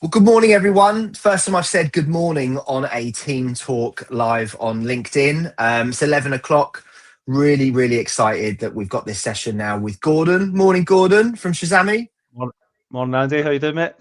Well, good morning, everyone. First time I've said good morning on a Team Talk live on LinkedIn. It's 11 o'clock. Really, really excited that we've got this session now with Gordon. Morning, Gordon from Shazami. Morning, Andy. How you doing, mate?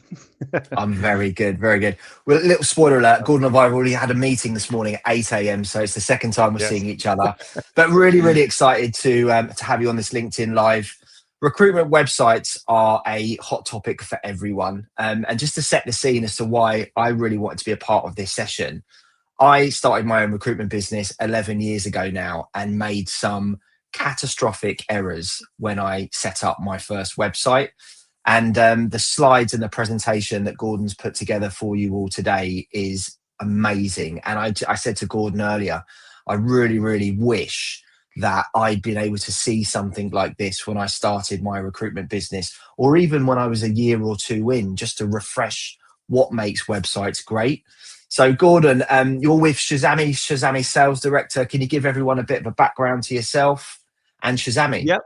I'm very good, very good. Well, a little spoiler alert, Gordon and I have already had a meeting this morning at 8 a.m, so it's the second time we're seeing each other. But really, really excited to have you on this LinkedIn Live. Recruitment websites are a hot topic for everyone. And just to set the scene as to why I really wanted to be a part of this session, I started my own recruitment business 11 years ago now and made some catastrophic errors when I set up my first website. And the slides and the presentation that Gordon's put together for you all today is amazing. And I said to Gordon earlier, I really, really wish that I'd been able to see something like this when I started my recruitment business, or even when I was a year or two in, just to refresh what makes websites great. So Gordon, you're with Shazami Sales Director. Can you give everyone a bit of a background to yourself and Shazami? Yep.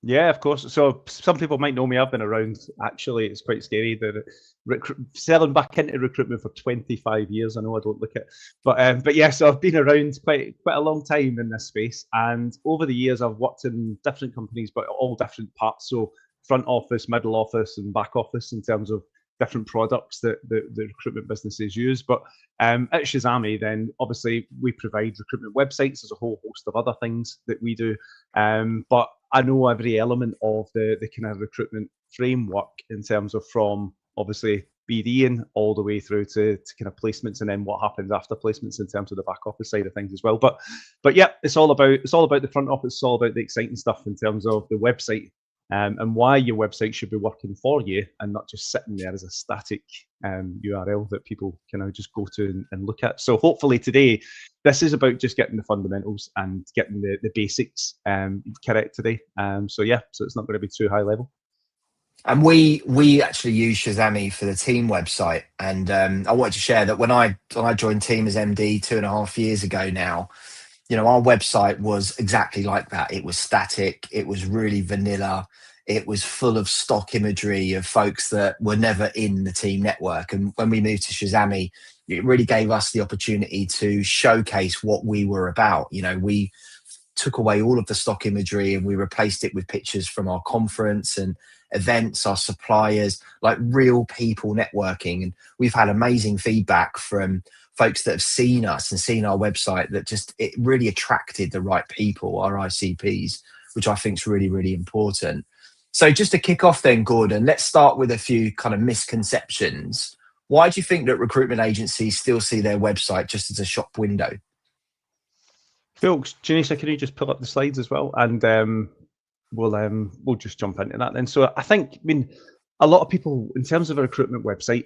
Yeah, of course. So some people might know me. I've been around, actually, it's quite scary. Selling back into recruitment for 25 years. I know I don't look it, but yeah, so I've been around quite a long time in this space. And over the years, I've worked in different companies, but all different parts. So front office, middle office, and back office in terms of different products that the recruitment businesses use. But at Shazami, then obviously we provide recruitment websites. There's a whole host of other things that we do. But I know every element of the kind of recruitment framework in terms of from obviously BDing all the way through to kind of placements, and then what happens after placements in terms of the back office side of things as well. But yeah, it's all about the front office. It's all about the exciting stuff in terms of the website. And why your website should be working for you and not just sitting there as a static URL that people can now just go to and look at. So hopefully today, this is about just getting the fundamentals and getting the basics correct today. So yeah, so it's not going to be too high level. And we actually use Shazami for the team website. And I wanted to share that when I joined Team as MD 2.5 years ago now, you know, our website was exactly like that. It was static. It was really vanilla. It was full of stock imagery of folks that were never in the team network. And when we moved to Shazami, it really gave us the opportunity to showcase what we were about. You know, we took away all of the stock imagery and we replaced it with pictures from our conference and events, our suppliers, like real people networking. And we've had amazing feedback from folks that have seen us and seen our website that just, it really attracted the right people, our ICPs, which I think is really, really important. So just to kick off then, Gordon, let's start with a few kind of misconceptions. Why do you think that recruitment agencies still see their website just as a shop window? Cool. Janisa, can you just pull up the slides as well? And we'll just jump into that then. So I think, I mean, a lot of people, in terms of a recruitment website,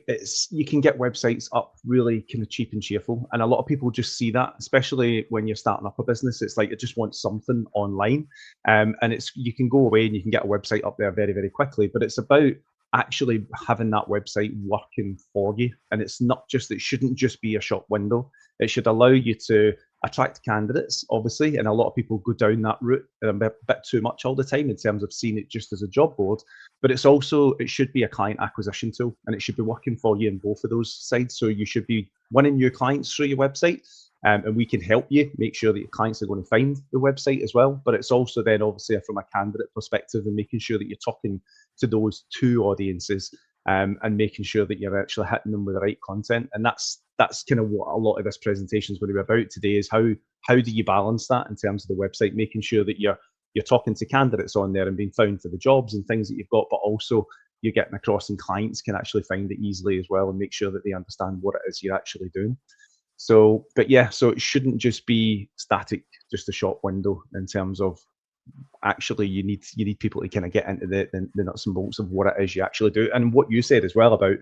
you can get websites up really kind of cheap and cheerful. And a lot of people just see that, especially when you're starting up a business. It's like, it just wants something online. And you can go away and you can get a website up there very, very quickly. But it's about actually having that website working for you. And it shouldn't just be a shop window. It should allow you to attract candidates, obviously, and a lot of people go down that route a bit too much all the time in terms of seeing it just as a job board. But it should be a client acquisition tool, and it should be working for you in both of those sides. So you should be winning new clients through your website, and we can help you make sure that your clients are going to find the website as well. But it's also then obviously from a candidate perspective and making sure that you're talking to those two audiences, and making sure that you're actually hitting them with the right content. And that's kind of what a lot of this presentation is going to be about today, is how do you balance that in terms of the website, making sure that you're talking to candidates on there and being found for the jobs and things that you've got, but also you're getting across and clients can actually find it easily as well and make sure that they understand what it is you're actually doing. So, but yeah, so it shouldn't just be static, just a shop window in terms of actually you need people to kind of get into the nuts and bolts of what it is you actually do. And what you said as well about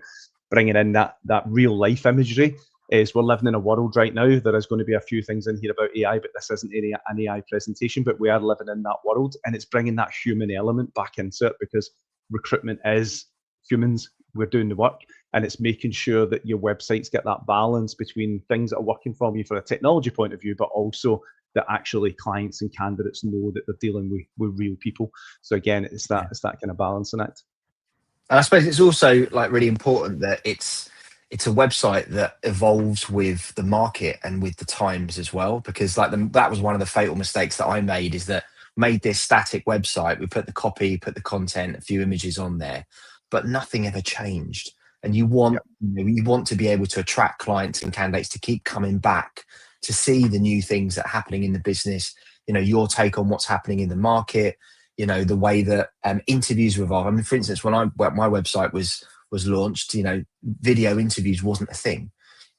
bringing in that real life imagery is we're living in a world right now. There is going to be a few things in here about AI, but this isn't an AI presentation, but we are living in that world, and it's bringing that human element back into it, because recruitment is humans. We're doing the work, and it's making sure that your websites get that balance between things that are working for you from a technology point of view, but also that actually clients and candidates know that they're dealing with real people. So again, it's that kind of balancing act. And I suppose it's also like really important that it's a website that evolves with the market and with the times as well. Because like that was one of the fatal mistakes that I made, is that made this static website. We put the copy, put the content, a few images on there, but nothing ever changed. And you want you want to be able to attract clients and candidates to keep coming back to see the new things that are happening in the business. You know, your take on what's happening in the market. You know, the way that interviews revolve. I mean, for instance, when my website was launched, you know, video interviews wasn't a thing.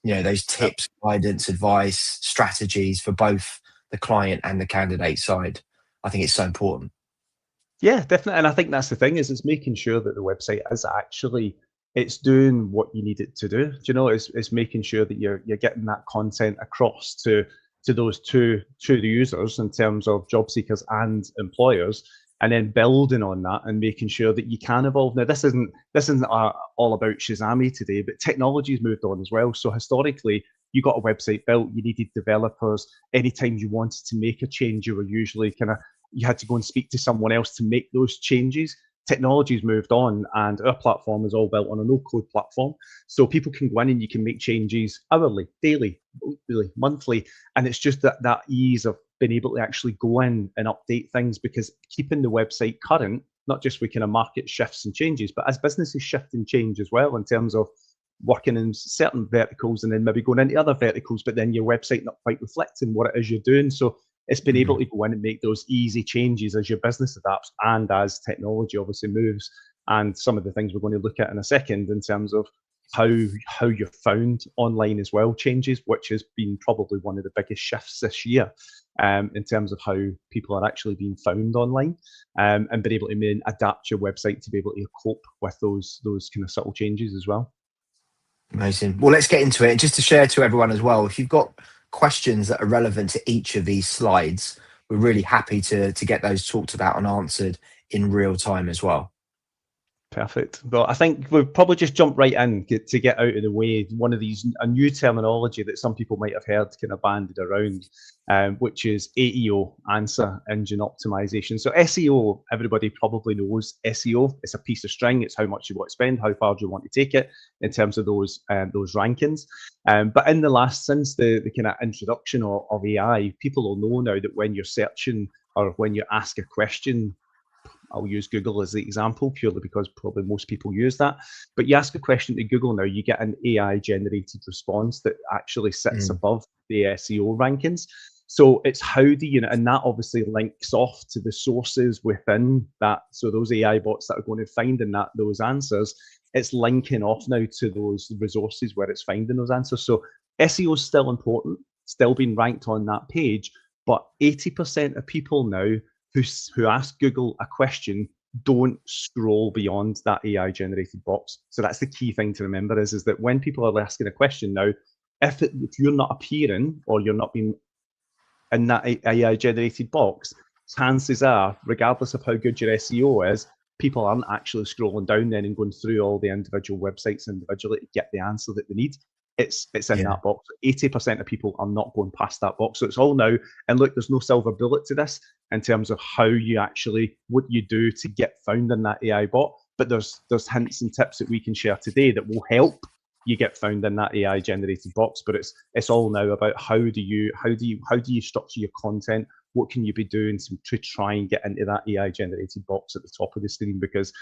You know, those tips, guidance, advice, strategies for both the client and the candidate side, I think it's so important. Yeah, definitely. And I think that's the thing, is it's making sure that the website is actually, it's doing what you need it to do. Do you know, it's making sure that you're getting that content across to those to the users in terms of job seekers and employers, and then building on that and making sure that you can evolve. Now, this isn't all about Shazami today, but technology's moved on as well. So historically, you got a website built, you needed developers. Anytime you wanted to make a change, you were usually you had to go and speak to someone else to make those changes. Technology's moved on, and our platform is all built on a no-code platform. So people can go in and you can make changes hourly, daily, weekly, monthly, and it's just that ease of being able to actually go in and update things, because keeping the website current, not just with kind of market shifts and changes, but as businesses shift and change as well, in terms of working in certain verticals and then maybe going into other verticals, but then your website not quite reflecting what it is you're doing. So it's been able to go in and make those easy changes as your business adapts and as technology obviously moves. And some of the things we're going to look at in a second in terms of how you're found online as well changes, which has been probably one of the biggest shifts this year, in terms of how people are actually being found online, and being able to adapt your website to be able to cope with those kind of subtle changes as well. Amazing. Well, let's get into it. Just to share to everyone as well, if you've got questions that are relevant to each of these slides, we're really happy to get those talked about and answered in real time as well. Perfect. Well, I think we'll probably just jump right in to get out of the way. One of these, a new terminology that some people might have heard kind of banded around, which is AEO, Answer Engine Optimization. So SEO, everybody probably knows SEO. It's a piece of string. It's how much you want to spend, how far do you want to take it in terms of those rankings. But in the last, since the kind of introduction of AI, people will know now that when you're searching or when you ask a question, I'll use Google as the example purely because probably most people use that. But you ask a question to Google now, you get an AI generated response that actually sits above the SEO rankings. So it's how do you, and that obviously links off to the sources within that. So those AI bots that are going to find in those answers, it's linking off now to those resources where it's finding those answers. So SEO is still important, still being ranked on that page, but 80% of people now who ask Google a question don't scroll beyond that AI generated box. So that's the key thing to remember is that when people are asking a question now, if you're not appearing or you're not being in that AI generated box, chances are, regardless of how good your SEO is, people aren't actually scrolling down then and going through all the individual websites individually to get the answer that they need. It's in that box. 80% of people are not going past that box. So it's all now, and look, there's no silver bullet to this in terms of how you actually, what you do to get found in that AI bot. But there's hints and tips that we can share today that will help you get found in that AI generated box. But it's all now about how do you structure your content? What can you be doing to try and get into that AI generated box at the top of the screen? Because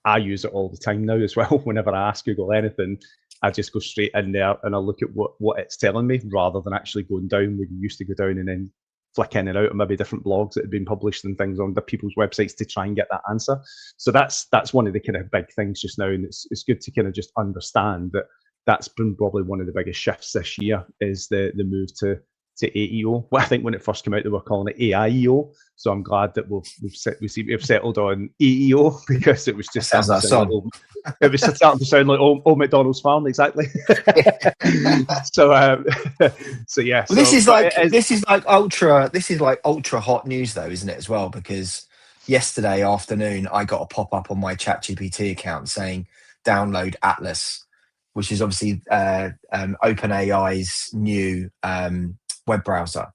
I use it all the time now as well. Whenever I ask Google anything, I just go straight in there and I look at what it's telling me rather than actually going down where you used to go down and then flick in and out of maybe different blogs that had been published and things on the people's websites to try and get that answer. So that's one of the kind of big things just now, and it's good to kind of just understand that that's been probably one of the biggest shifts this year is the move to AEO. Well, I think when it first came out, they were calling it AIEO. So I'm glad that we've settled on AEO because it was just sounds like a song. It was starting to sound like Old McDonald's Farm, exactly. So yeah. Well, this is like ultra hot news though, isn't it? As well, because yesterday afternoon I got a pop up on my ChatGPT account saying download Atlas, which is obviously OpenAI's new web browser,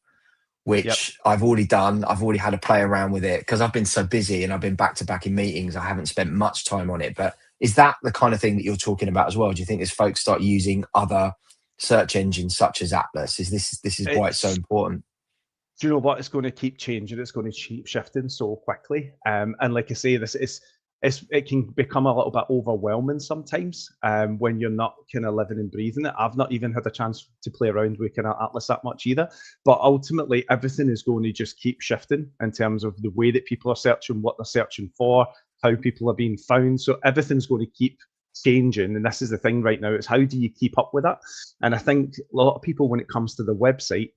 which I've already done. I've already had a play around with it because I've been so busy and I've been back to back in meetings. I haven't spent much time on it. But is that the kind of thing that you're talking about as well? Do you think as folks start using other search engines such as Atlas, is this is why it's so important? Do you know what? It's going to keep changing. It's going to keep shifting so quickly. And like I say, it can become a little bit overwhelming sometimes when you're not kind of living and breathing it. I've not even had a chance to play around with kind of Atlas that much either. But ultimately, everything is going to just keep shifting in terms of the way that people are searching, what they're searching for, how people are being found. So everything's going to keep changing. And this is the thing right now, is how do you keep up with that? And I think a lot of people, when it comes to the website,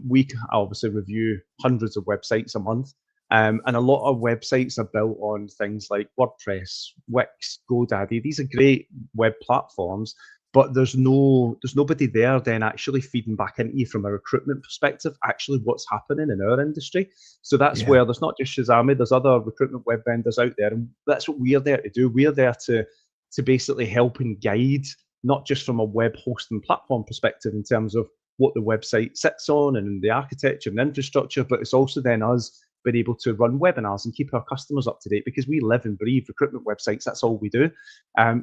we obviously review hundreds of websites a month. And a lot of websites are built on things like WordPress, Wix, GoDaddy. These are great web platforms, but there's nobody there then actually feeding back into you from a recruitment perspective, actually what's happening in our industry. So that's where there's not just Shazami, there's other recruitment web vendors out there, and that's what we're there to do. We're there to basically help and guide, not just from a web hosting platform perspective in terms of what the website sits on and the architecture and infrastructure, but it's also then us being able to run webinars and keep our customers up to date, because we live and breathe recruitment websites. That's all we do.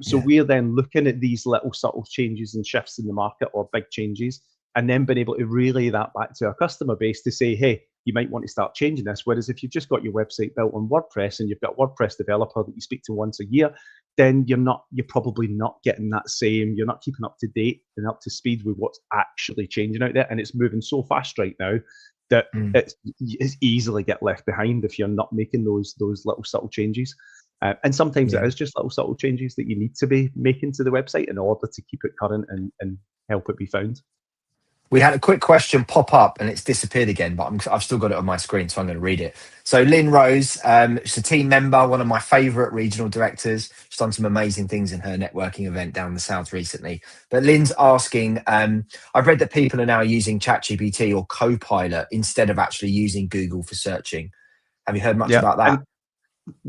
So we're then looking at these little subtle changes and shifts in the market, or big changes, and then being able to relay that back to our customer base to say, hey, you might want to start changing this. Whereas if you've just got your website built on WordPress and you've got a WordPress developer that you speak to once a year, then you're probably not getting that same, you're not keeping up to date and up to speed with what's actually changing out there. And it's moving so fast right now that it's easily get left behind if you're not making those little subtle changes. And sometimes it is just little subtle changes that you need to be making to the website in order to keep it current and help it be found. We had a quick question pop up and it's disappeared again, but I've still got it on my screen, so I'm going to read it. So Lynn Rose, she's a team member, one of my favourite regional directors. She's done some amazing things in her networking event down the south recently. But Lynn's asking, I've read that people are now using ChatGPT or Copilot instead of actually using Google for searching. Have you heard much about that?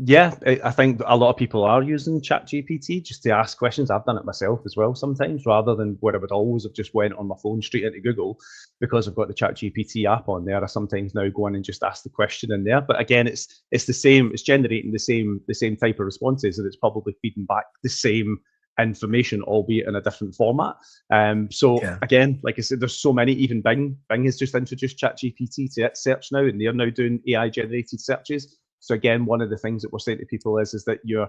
I think a lot of people are using ChatGPT just to ask questions. I've done it myself as well sometimes, rather than where I would always have just went on my phone straight into Google. Because I've got the ChatGPT app on there, I sometimes now go in and just ask the question in there. But again, it's the same, it's generating the same type of responses, and it's probably feeding back the same information, albeit in a different format. Again, like I said, there's so many. Even Bing has just introduced ChatGPT to its search now, and they're now doing AI generated searches. So again, one of the things that we're saying to people is that your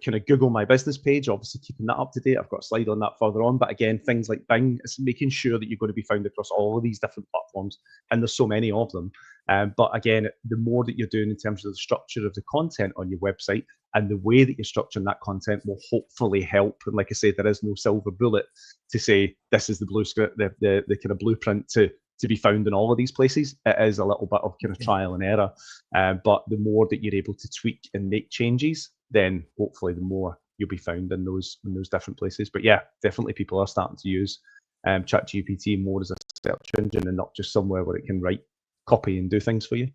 kind of Google My Business page, obviously keeping that up to date. I've got a slide on that further on. But again, things like Bing, it's making sure that you're going to be found across all of these different platforms, and there's so many of them. But again, the more that you're doing in terms of the structure of the content on your website and the way that you're structuring that content will hopefully help. And like I say, there is no silver bullet to say this is the blue script, the kind of blueprint to be found in all of these places. It is a little bit of kind of trial and error. But the more that you're able to tweak and make changes, then hopefully the more you'll be found in those different places. But yeah, definitely people are starting to use ChatGPT more as a search engine and not just somewhere where it can write copy and do things for you.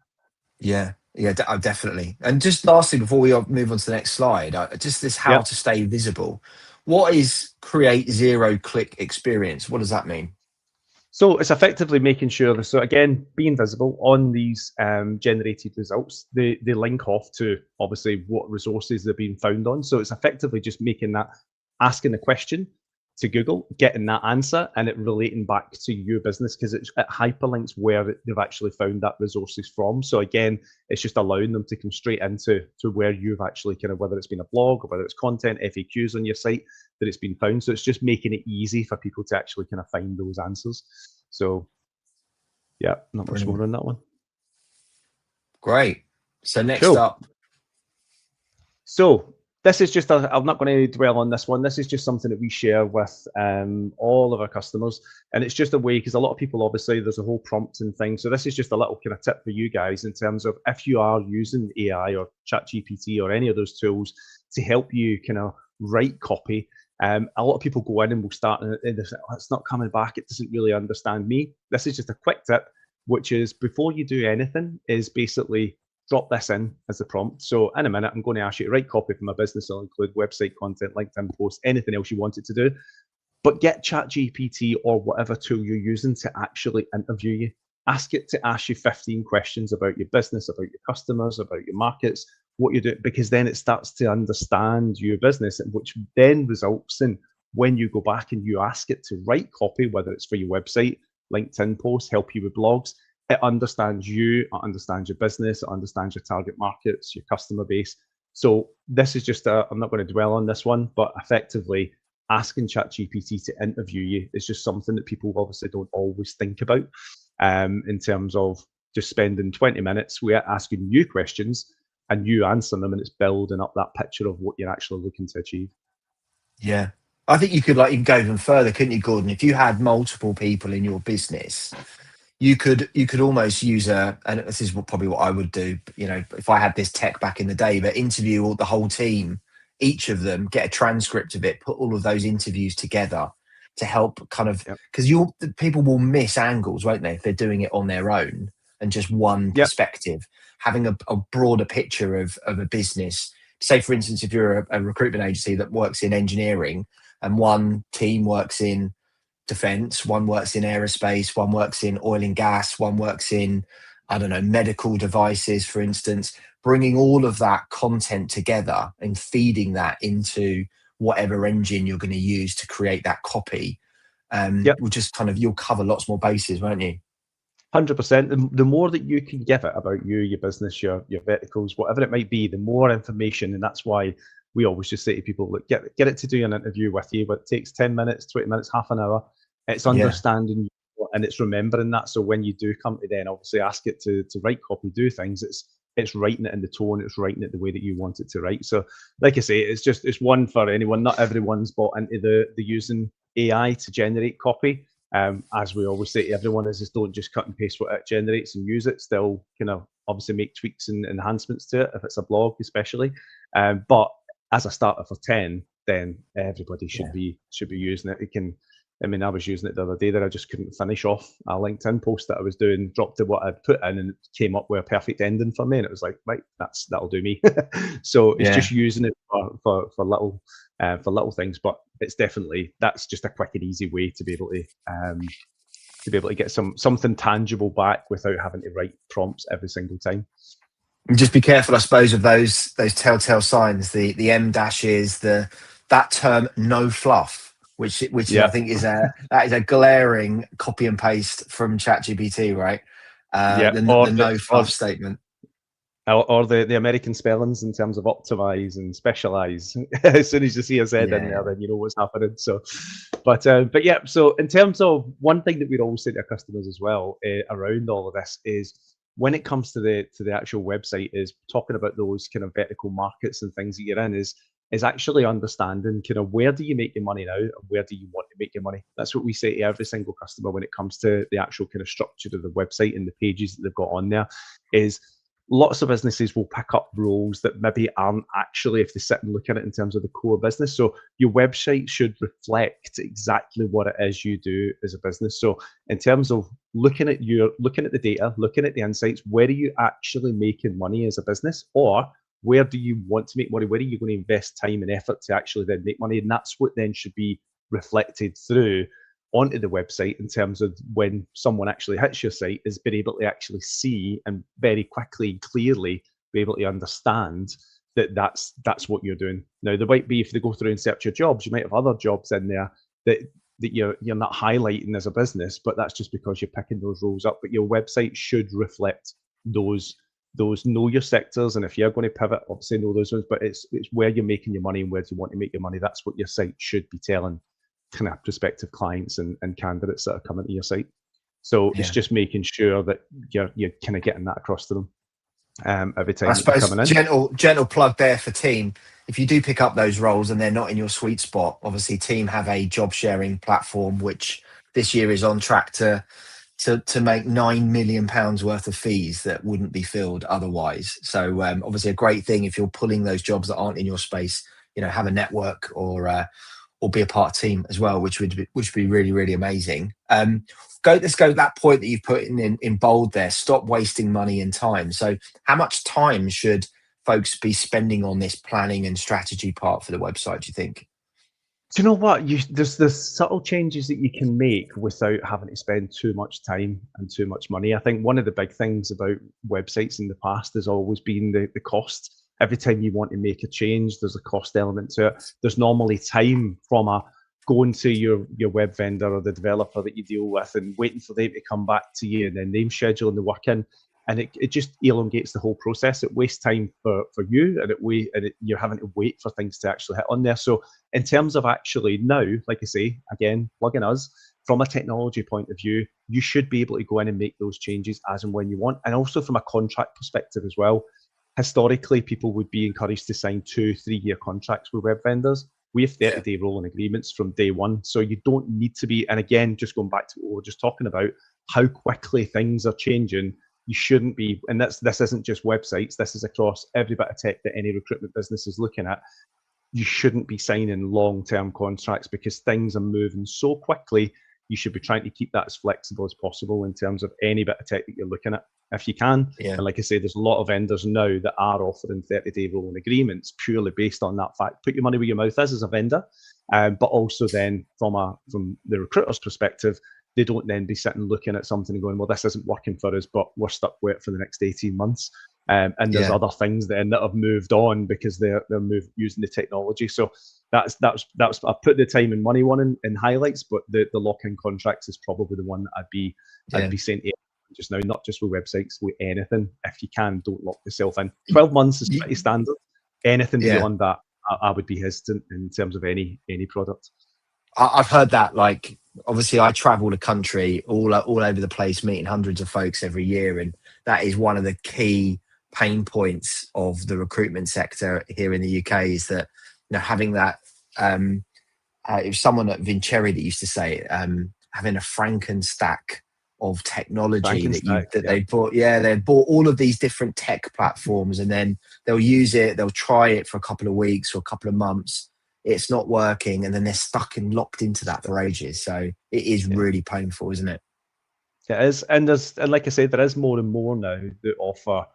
Yeah, definitely. And just lastly, before we move on to the next slide, just this how to stay visible. What is create zero-click experience? What does that mean? So it's effectively making sure that, so again, being visible on these generated results, they link off to obviously what resources they're being found on. So it's effectively just making that, asking a question to Google, getting that answer, and it relating back to your business, because it hyperlinks where they've actually found that resources from. So again, it's just allowing them to come straight into where you've actually kind of, whether it's been a blog or whether it's content, FAQs on your site, that it's been found. So it's just making it easy for people to actually kind of find those answers. So yeah, not much more on that one. Great. So next up. So this is just, I'm not going to dwell on this one. This is just something that we share with all of our customers. And it's just a way, because a lot of people, obviously, there's a whole prompt and thing. So this is just a little kind of tip for you guys in terms of if you are using AI or ChatGPT or any of those tools to help you kind of write copy. A lot of people go in and will start and they say, oh, it's not coming back. It doesn't really understand me. This is just a quick tip, which is before you do anything is basically drop this in as the prompt. So in a minute, I'm going to ask you to write copy for my business. I'll include website content, LinkedIn posts, anything else you want it to do. But get ChatGPT or whatever tool you're using to actually interview you. ask it to ask you 15 questions about your business, about your customers, about your markets, what you do, because then it starts to understand your business, which then results in when you go back and you ask it to write copy, whether it's for your website, LinkedIn posts, help you with blogs, it understands you, it understands your business, it understands your target markets, your customer base. So this is just I'm not going to dwell on this one, but effectively asking ChatGPT to interview you is just something that people obviously don't always think about, in terms of just spending 20 minutes, we're asking you questions and you answer them, and it's building up that picture of what you're actually looking to achieve. Yeah. I think you could go even further, couldn't you, Gordon? If you had multiple people in your business, you could almost use and this is probably what I would do, if I had this tech back in the day, but interview all the whole team, each of them, get a transcript of it, put all of those interviews together to help kind of, because people will miss angles, won't they, if they're doing it on their own and just one perspective. Having a broader picture of a business. Say, for instance, if you're a recruitment agency that works in engineering and one team works in defense, one works in aerospace, one works in oil and gas, one works in, I don't know, medical devices, for instance, bringing all of that content together and feeding that into whatever engine you're going to use to create that copy, will just you'll cover lots more bases, won't you? 100%. The more that you can give it about you, your business, your verticals, whatever it might be, the more information. And that's why we always just say to people, look, get it to do an interview with you, but it takes 10 minutes, 20 minutes, half an hour. It's understanding and it's remembering that. So when you do come to then obviously ask it to write copy, do things, it's writing it in the tone, it's writing it the way that you want it to write. So like I say, it's one for anyone. Not everyone's bought into the using AI to generate copy. As we always say to everyone, is just don't just cut and paste what it generates and use it. Still kind of obviously make tweaks and enhancements to it if it's a blog especially. But as a starter for 10, then everybody should be using it. It can, I mean, I was using it the other day that I just couldn't finish off a LinkedIn post that I was doing, dropped to what I'd put in, and it came up with a perfect ending for me. And it was like, right, that'll do me. So it's just using it for little things, but it's definitely, that's just a quick and easy way to be able to get something tangible back without having to write prompts every single time. And just be careful, I suppose, of those telltale signs, the M dashes, that term "no fluff," which I think that is a glaring copy and paste from ChatGPT, right? The no fluff statement. Or the American spellings in terms of optimize and specialize. As soon as you see a Z in there, then you know what's happening. So, but yeah. So in terms of one thing that we'd always say to our customers as well around all of this is when it comes to the actual website, is talking about those kind of vertical markets and things that you're in is actually understanding kind of where do you make your money now and where do you want to make your money. That's what we say to every single customer when it comes to the actual kind of structure of the website and the pages that they've got on there. Is lots of businesses will pick up roles that maybe aren't actually, if they sit and look at it in terms of the core business. So your website should reflect exactly what it is you do as a business. So in terms of looking at the data, looking at the insights, where are you actually making money as a business, or where do you want to make money? Where are you going to invest time and effort to actually then make money? And that's what then should be reflected through onto the website in terms of when someone actually hits your site, is being able to actually see and very quickly and clearly be able to understand that that's what you're doing. Now, there might be, if they go through and search your jobs, you might have other jobs in there that you're not highlighting as a business, but that's just because you're picking those roles up. But your website should reflect those know your sectors, and if you're going to pivot, obviously know those ones, but it's where you're making your money and where do you want to make your money. That's what your site should be telling kind of prospective clients and candidates that are coming to your site. So it's just making sure that you're kind of getting that across to them every time. I suppose gentle plug there for Team. If you do pick up those roles and they're not in your sweet spot, obviously Team have a job sharing platform which this year is on track to make £9 million worth of fees that wouldn't be filled otherwise. So obviously a great thing if you're pulling those jobs that aren't in your space, have a network or be a part of Team as well, which would be really, really amazing. Let's go to that point that you've put in bold there. Stop wasting money and time. So how much time should folks be spending on this planning and strategy part for the website, do you think? Do you know what? There's subtle changes that you can make without having to spend too much time and too much money. I think one of the big things about websites in the past has always been the cost. Every time you want to make a change, there's a cost element to it. There's normally time from going to your web vendor or the developer that you deal with and waiting for them to come back to you and then them scheduling the work in. And it just elongates the whole process. It wastes time for you, and you're having to wait for things to actually hit on there. So in terms of actually now, like I say, again, plugging us, from a technology point of view, you should be able to go in and make those changes as and when you want. And also from a contract perspective as well, historically, people would be encouraged to sign 2-3 year contracts with web vendors. We have 30-day rolling agreements from day one. So you don't need to be, and again, just going back to what we were just talking about, how quickly things are changing. You shouldn't be, and this isn't just websites, this is across every bit of tech that any recruitment business is looking at. You shouldn't be signing long-term contracts because things are moving so quickly. You should be trying to keep that as flexible as possible in terms of any bit of tech that you're looking at, if you can. Yeah. And like I say, there's a lot of vendors now that are offering 30-day rolling agreements purely based on that fact. Put your money where your mouth is as a vendor, but also then from the recruiter's perspective, they don't then be sitting looking at something and going, well, this isn't working for us, but we're stuck with it for the next 18 months. And there's other things then that have moved on because they're using the technology. So that's I put the time and money one in highlights, but the lock-in contracts is probably the one that I'd be saying just now, not just with websites, with anything. If you can, don't lock yourself in. 12 months is pretty standard. Anything beyond that, I would be hesitant in terms of any product. I've heard that, like, obviously I travel the country all over the place, meeting hundreds of folks every year. And that is one of the key pain points of the recruitment sector here in the UK is that, having that, it was someone at Vincherry that used to say, having a Frankenstack of technology they bought. Yeah, they bought all of these different tech platforms and then they'll use it, they'll try it for a couple of weeks or a couple of months. It's not working, and then they're stuck and locked into that for ages. So it is really painful, isn't it? It is, and like I said, there is more and more now that offer.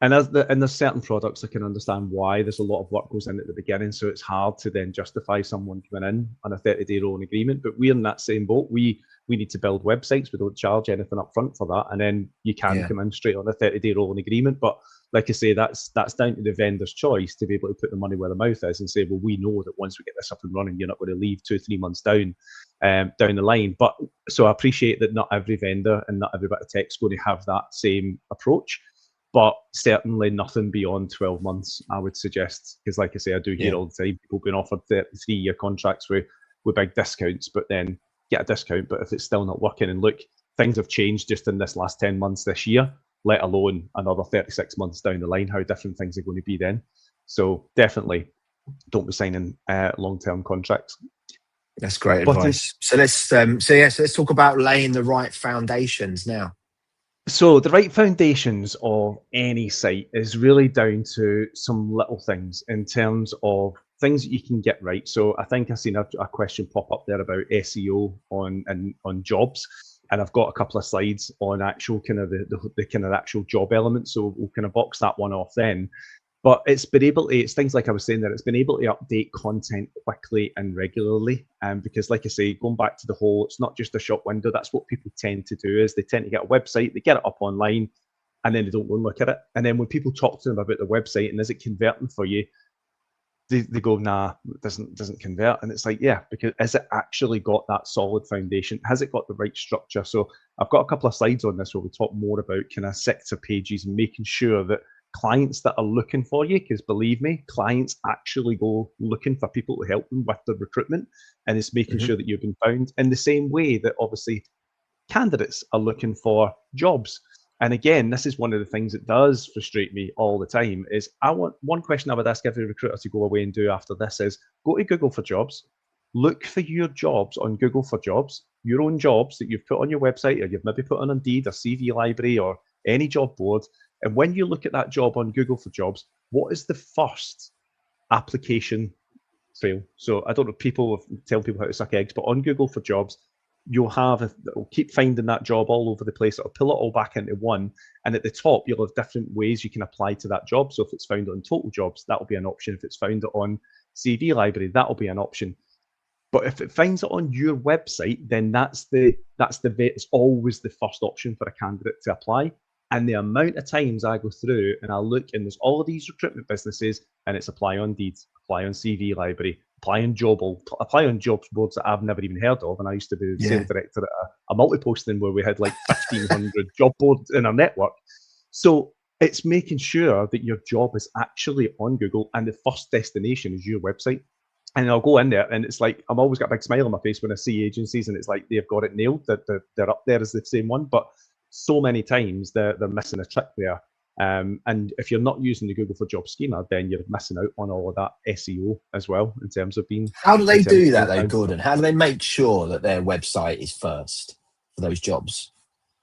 And there's certain products I can understand why there's a lot of work goes in at the beginning, so it's hard to then justify someone coming in on a 30-day rolling agreement. But we're in that same boat. We need to build websites. We don't charge anything up front for that, and then you can come in straight on a 30-day rolling agreement. But like I say, that's down to the vendor's choice to be able to put the money where the mouth is and say, well, we know that once we get this up and running, you're not going to leave 2-3 months down the line. But so I appreciate that not every vendor and not every bit of tech is going to have that same approach. But certainly nothing beyond 12 months, I would suggest. Because like I say, I do hear all the time people being offered 3-year contracts with big discounts, but then get a discount. But if it's still not working, and look, things have changed just in this last 10 months this year, let alone another 36 months down the line, how different things are going to be then. So definitely don't be signing long-term contracts. That's great advice. So let's talk about laying the right foundations now. So the right foundations of any site is really down to some little things in terms of things that you can get right. So I think I've seen a question pop up there about SEO on jobs, and I've got a couple of slides on actual kind of the kind of actual job elements. So we'll kind of box that one off then. But it's things like I was saying there, it's been able to update content quickly and regularly. Because like I say, going back to the whole, it's not just a shop window. That's what people tend to do is they tend to get a website, they get it up online, and then they don't go and look at it. And then when people talk to them about the website and is it converting for you, they go, nah, it doesn't convert. And it's like, yeah, because has it actually got that solid foundation? Has it got the right structure? So I've got a couple of slides on this where we talk more about kind of sector pages and making sure that clients that are looking for you, because believe me, clients actually go looking for people to help them with the recruitment, and it's making sure that you've been found in the same way that obviously candidates are looking for jobs. And again, this is one of the things that does frustrate me all the time is one question I would ask every recruiter to go away and do after this is go to Google for jobs, look for your jobs on Google for jobs, your own jobs that you've put on your website or you've maybe put on Indeed or CV Library or any job board. And when you look at that job on Google for jobs, what is the first application trail? So I don't know, people tell people how to suck eggs, but on Google for jobs, you'll keep finding that job all over the place. It'll pull it all back into one. And at the top, you'll have different ways you can apply to that job. So if it's found on Total Jobs, that'll be an option. If it's found on CV Library, that'll be an option. But if it finds it on your website, then it's always the first option for a candidate to apply. And the amount of times I go through and I look, and there's all of these recruitment businesses, and it's apply on Indeed, apply on CV Library, apply on Jobble, apply on jobs boards that I've never even heard of. And I used to be the sales director at a multi-posting where we had like 1,500 job boards in our network. So it's making sure that your job is actually on Google and the first destination is your website. And I'll go in there and it's like, I'm always got a big smile on my face when I see agencies and it's like, they've got it nailed, that they're up there as the same one. But so many times they're missing a trick there. And if you're not using the Google for Job schema, then you're missing out on all of that SEO as well in terms of being. How do they do that though, Gordon? How do they make sure that their website is first for those jobs?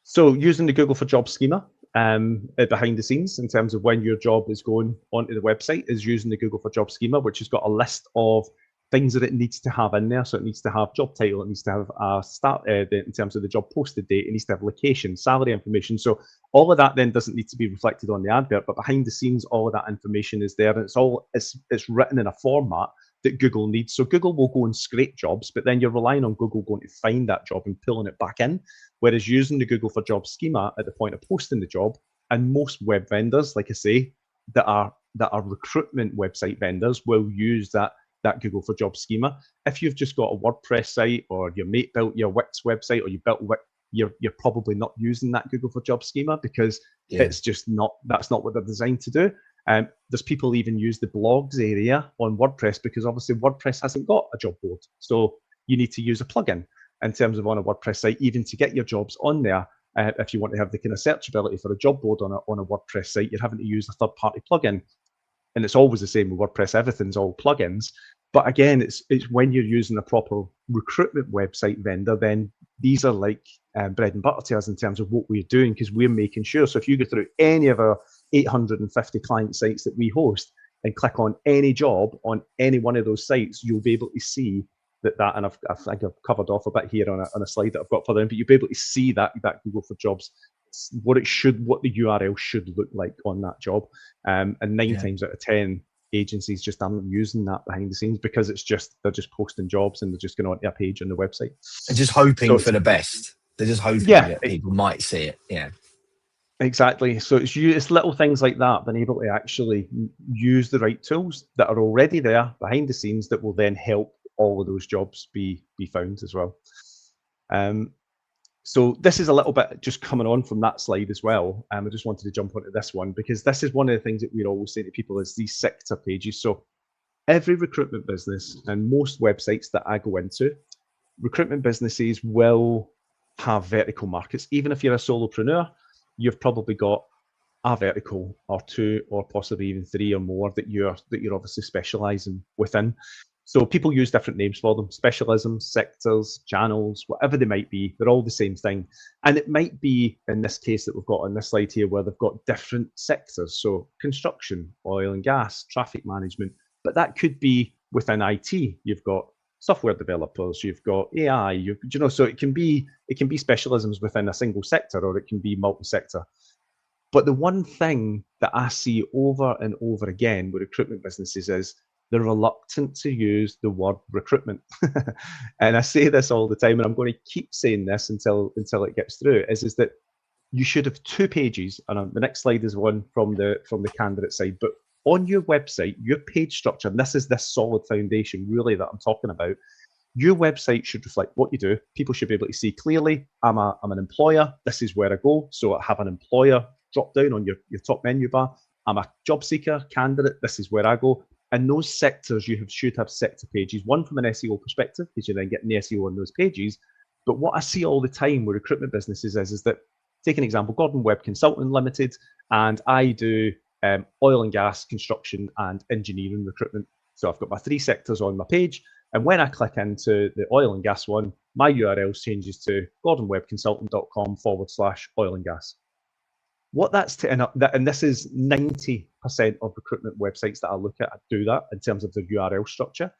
So using the Google for Job schema behind the scenes in terms of when your job is going onto the website is using the Google for Job schema, which has got a list of things that it needs to have in there. So it needs to have job title, it needs to have a start in terms of the job posted date, it needs to have location, salary information. So all of that then doesn't need to be reflected on the advert, but behind the scenes, all of that information is there, and it's written in a format that Google needs. So Google will go and scrape jobs, but then you're relying on Google going to find that job and pulling it back in. Whereas using the Google for Job schema at the point of posting the job, and most web vendors, like I say, that are recruitment website vendors will use that Google for Job schema. If you've just got a WordPress site or your mate built your Wix website or you built Wix, you're probably not using that Google for Job schema because it's just that's not what they're designed to do. There's people even use the blogs area on WordPress because obviously WordPress hasn't got a job board. So you need to use a plugin in terms of on a WordPress site, even to get your jobs on there. If you want to have the kind of searchability for a job board on a WordPress site, you're having to use a third-party plugin. And it's always the same with WordPress. Everything's all plugins. But again, it's when you're using a proper recruitment website vendor, then these are like bread and butter to us in terms of what we're doing, because we're making sure. So if you go through any of our 850 client sites that we host and click on any job on any one of those sites, you'll be able to see that, and I think I've covered off a bit here on a slide that I've got for them, but you'll be able to see that Google for Jobs, what the URL should look like on that job. And 9 times out of 10, agencies just aren't using that behind the scenes because they're just posting jobs and they're just going onto a page on the website. They're just hoping for the best. They're just hoping that people might see it. Yeah. Exactly. So it's little things like that, being able to actually use the right tools that are already there behind the scenes that will then help all of those jobs be found as well. So this is a little bit just coming on from that slide as well. I just wanted to jump onto this one because this is one of the things that we're always saying to people is these sector pages. So every recruitment business and most websites that I go into, recruitment businesses will have vertical markets. Even if you're a solopreneur, you've probably got a vertical or 2 or possibly even 3 or more that you're obviously specializing within. So people use different names for them, specialisms, sectors, channels, whatever they might be. They're all the same thing. And it might be, in this case that we've got on this slide here, where they've got different sectors. So construction, oil and gas, traffic management. But that could be within IT. You've got software developers, you've got AI, so it can be specialisms within a single sector, or it can be multi-sector. But the one thing that I see over and over again with recruitment businesses is they're reluctant to use the word recruitment. And I say this all the time, and I'm going to keep saying this until it gets through, is that you should have 2 pages, and the next slide is one from the candidate side, but on your website, your page structure, and this is this solid foundation really that I'm talking about, your website should reflect what you do. People should be able to see clearly, I'm an employer, this is where I go. So I have an employer drop down on your top menu bar. I'm a job seeker, candidate, this is where I go. And those sectors, should have sector pages, one from an SEO perspective, because you're then getting the SEO on those pages. But what I see all the time with recruitment businesses is that, take an example, Gordon Webb Consulting Limited, and I do oil and gas, construction, and engineering recruitment. So I've got my 3 sectors on my page. And when I click into the oil and gas one, my URL changes to gordonwebconsultant.com/oil and gas. What that's and this is 90% of recruitment websites that I look at do that in terms of the URL structure.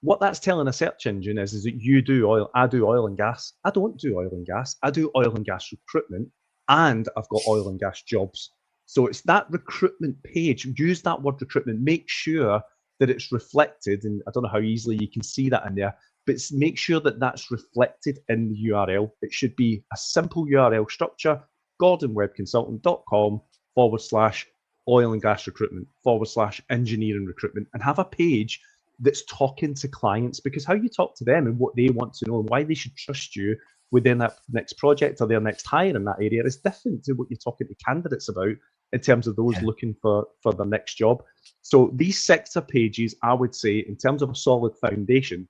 What that's telling a search engine is that you do oil, I do oil and gas. I don't do oil and gas. I do oil and gas recruitment, and I've got oil and gas jobs. So it's that recruitment page. Use that word recruitment. Make sure that it's reflected, and I don't know how easily you can see that in there, but make sure that that's reflected in the URL. It should be a simple URL structure, gordonwebconsultant.com/oil and gas recruitment /engineering recruitment, and have a page that's talking to clients, because how you talk to them and what they want to know and why they should trust you within that next project or their next hire in that area is different to what you're talking to candidates about in terms of those looking for their next job. So these sector pages, I would say, in terms of a solid foundation,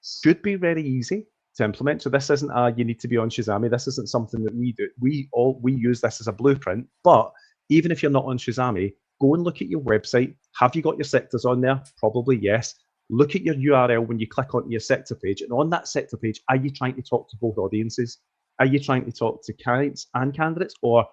should be very easy to implement. So this isn't you need to be on Shazami. This isn't something that we do. We use this as a blueprint. But even if you're not on Shazami, go and look at your website. Have you got your sectors on there? Probably yes. Look at your URL when you click onto your sector page, and on that sector page, are you trying to talk to both audiences? Are you trying to talk to clients and candidates, or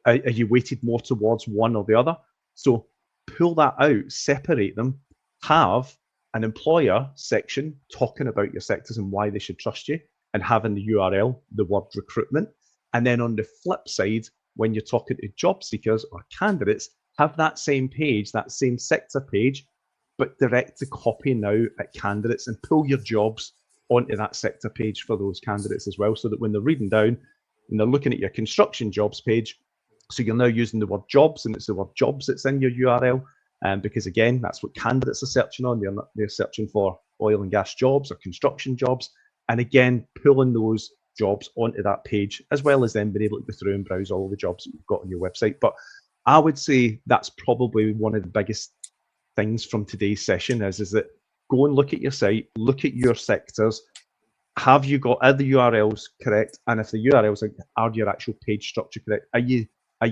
are you weighted more towards one or the other? So pull that out, separate them, have an employer section talking about your sectors and why they should trust you, and having the URL, the word recruitment. And then on the flip side, when you're talking to job seekers or candidates, have that same page, that same sector page, but direct the copy now at candidates, and pull your jobs onto that sector page for those candidates as well, so that when they're reading down and they're looking at your construction jobs page, so you're now using the word jobs, and it's the word jobs that's in your URL, because again, that's what candidates are searching on. They're searching for oil and gas jobs or construction jobs, and again, pulling those jobs onto that page, as well as then being able to go through and browse all the jobs that you've got on your website. But I would say that's probably one of the biggest things from today's session is that go and look at your site, look at your sectors. Are the URLs correct? And if the URLs are your actual page structure correct? Are you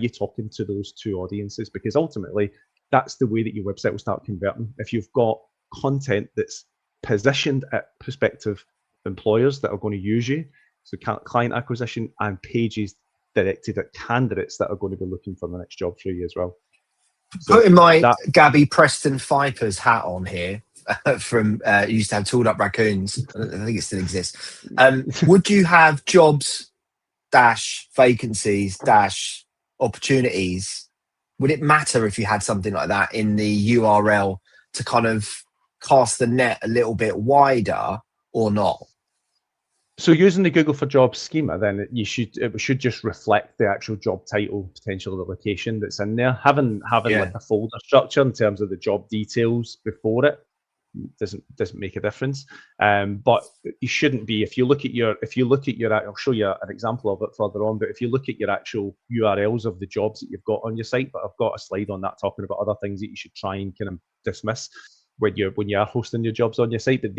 talking to those two audiences? Because ultimately, that's the way that your website will start converting. If you've got content that's positioned at prospective employers that are going to use you, so client acquisition, and pages directed at candidates that are going to be looking for the next job through you as well. So putting my Gabby Preston Fipers hat on here from used to have Tooled Up Raccoons. I think it still exists. Would you have jobs vacancies opportunities? Would it matter if you had something like that in the URL to kind of cast the net a little bit wider, or not? So using the Google for Jobs schema, then it should just reflect the actual job title, potential, the location that's in there. Having like a folder structure in terms of the job details before it doesn't make a difference. But you shouldn't be. If you look at your, I'll show you an example of it further on. But if you look at your actual URLs of the jobs that you've got on your site, but I've got a slide on that talking about other things that you should try and kind of dismiss when you are hosting your jobs on your site. But